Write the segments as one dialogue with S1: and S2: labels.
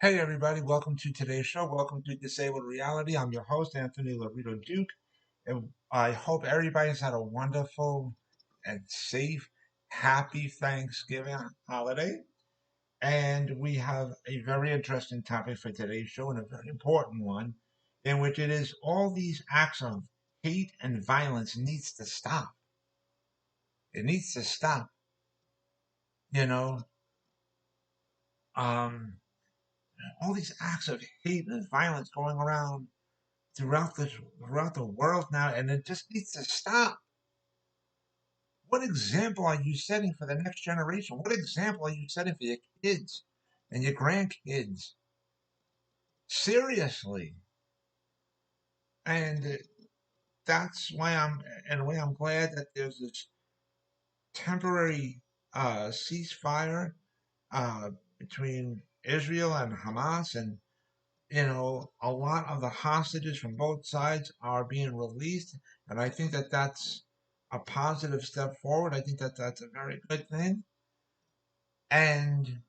S1: Hey everybody, welcome to today's show. Welcome to Disabled Reality. I'm your host, Anthony Lorito-Duke, and I hope everybody's had a wonderful and safe, happy Thanksgiving holiday. And we have a very interesting topic for today's show, and a very important one, in which it is all these acts of hate and violence needs to stop. It needs to stop. You know, um, all these acts of hate and violence going around throughout the world now, and it just needs to stop. What example are you setting for the next generation? What example are you setting for your kids and your grandkids? Seriously. And that's why I'm glad that there's this temporary ceasefire between Israel and Hamas, and a lot of the hostages from both sides are being released, and I think that that's a positive step forward. I think that that's a very good thing. And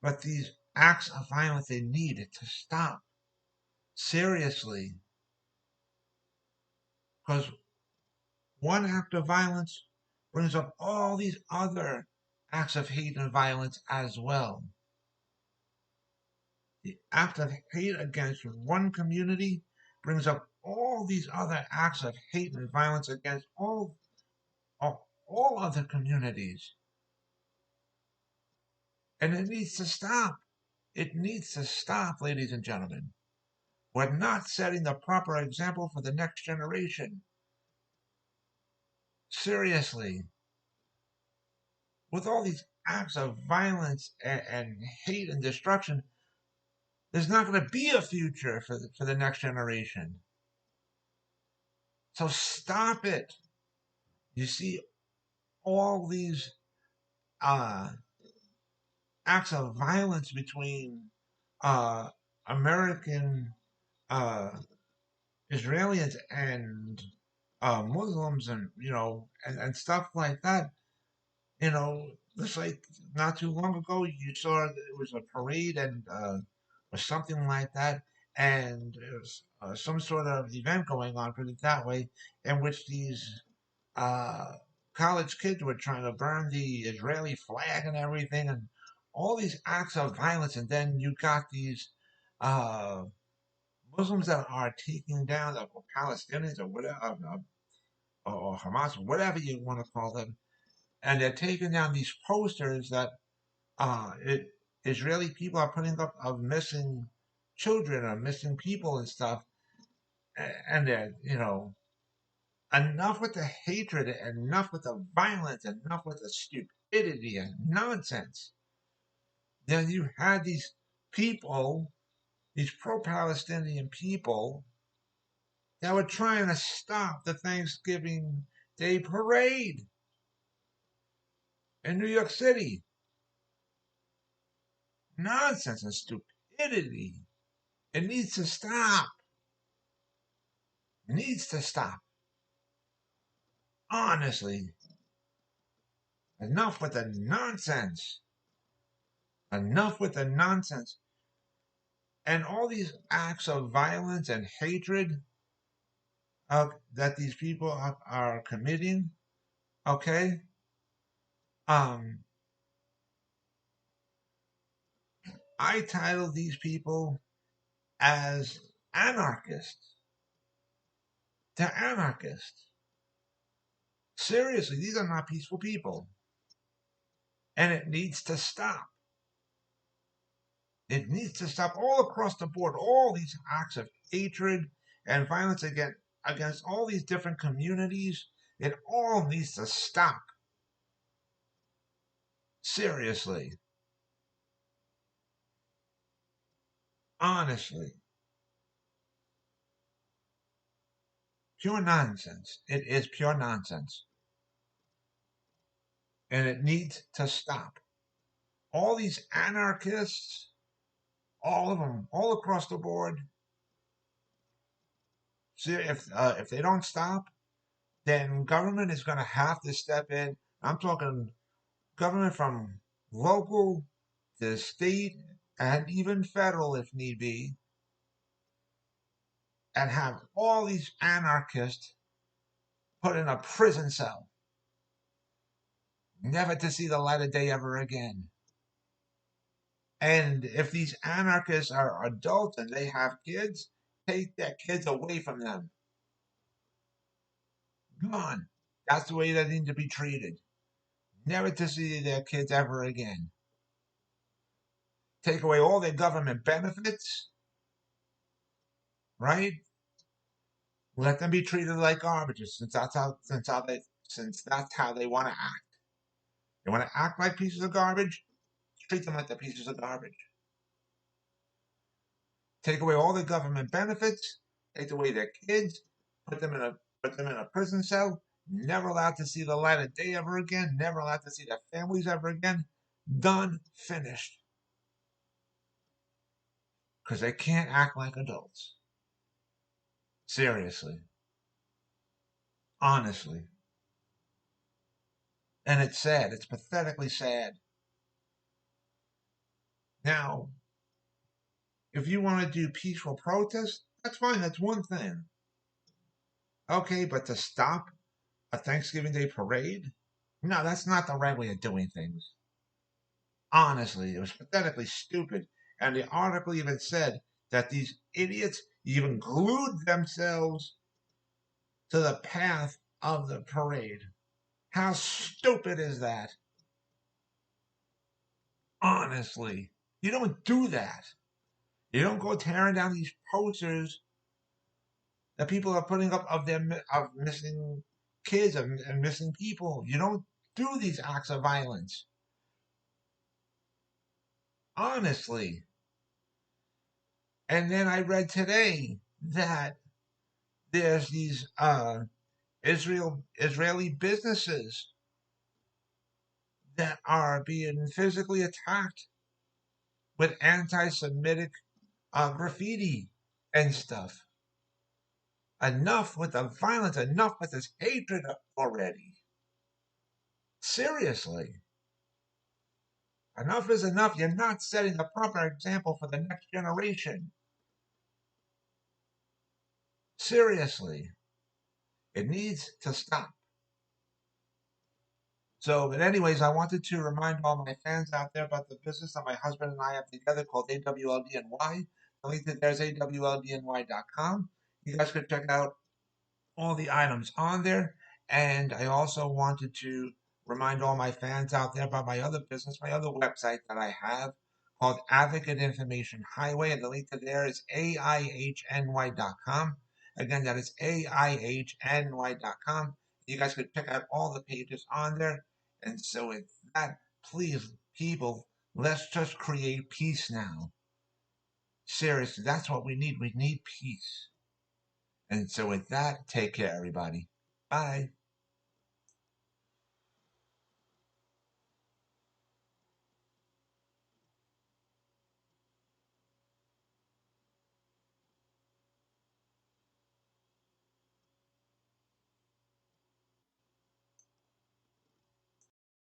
S1: but these acts of violence, they need to stop seriously, because one act of violence brings up all these other acts of hate and violence as well. The act of hate against one community brings up all these other acts of hate and violence against all other communities. And it needs to stop. It needs to stop, ladies and gentlemen. We're not setting the proper example for the next generation. Seriously. With all these acts of violence and hate and destruction, there's not going to be a future for the next generation. So stop it. You see, all these uh, acts of violence between uh, American uh, Israelis and Muslims, and and stuff like that. Just like not too long ago, you saw it was a parade and or something like that, and there was some sort of event going on, put it that way, in which these uh, college kids were trying to burn the Israeli flag and everything, and all these acts of violence. And then you got these uh, Muslims that are taking down the Palestinians or whatever, or Hamas, whatever you want to call them, and they're taking down these posters that Israeli people are putting up of missing children or missing people and stuff. And they're, enough with the hatred, enough with the violence, enough with the stupidity and nonsense. Then you had these people, these pro-Palestinian people, that were trying to stop the Thanksgiving Day parade in New York City. Nonsense and stupidity. It needs to stop. It needs to stop. Honestly, enough with the nonsense. Enough with the nonsense. And all these acts of violence and hatred that these people are committing, okay? Um, I title these people as anarchists. They're anarchists. Seriously, these are not peaceful people. And it needs to stop. It needs to stop all across the board. All these acts of hatred and violence against all these different communities, it all needs to stop. Seriously. Honestly. Pure nonsense. It is pure nonsense. And it needs to stop. All these anarchists, all of them, all across the board. See, if they don't stop, then government is going to have to step in. I'm talking government from local to state, and even federal if need be, and have all these anarchists put in a prison cell, never to see the light of day ever again. And if these anarchists are adults and they have kids, take their kids away from them. Gone. That's the way they need to be treated. Never to see their kids ever again. Take away all their government benefits, right? Let them be treated like garbages, since that's how they want to act. They want to act like pieces of garbage. Treat them like the pieces of garbage. Take away all their government benefits. Take away their kids. Put them in a prison cell. Never allowed to see the light of day ever again. Never allowed to see their families ever again. Done. Finished. Because they can't act like adults. Seriously. Honestly. And it's sad. It's pathetically sad. Now, if you want to do peaceful protest, that's fine. That's one thing. Okay, but to stop a Thanksgiving Day parade? No, that's not the right way of doing things. Honestly, it was pathetically stupid. And the article even said that these idiots even glued themselves to the path of the parade. How stupid is that? Honestly, you don't do that. You don't go tearing down these posters that people are putting up of missing kids and missing people. You don't do these acts of violence. Honestly. And then I read today that there's these Israeli businesses that are being physically attacked with anti-Semitic graffiti and stuff. Enough with the violence. Enough with this hatred already. Seriously. Enough is enough. You're not setting a proper example for the next generation. Seriously. It needs to stop. So, but anyways, I wanted to remind all my fans out there about the business that my husband and I have together called AWLDNY. The link to there is awldny.com. You guys could check out all the items on there. And I also wanted to remind all my fans out there about my other business, my other website that I have called Advocate Information Highway. And the link to there is AIHNY.com. Again, that is AIHNY.com. You guys could check out all the pages on there. And so with that, please, people, let's just create peace now. Seriously, that's what we need. We need peace. And so with that, take care, everybody. Bye.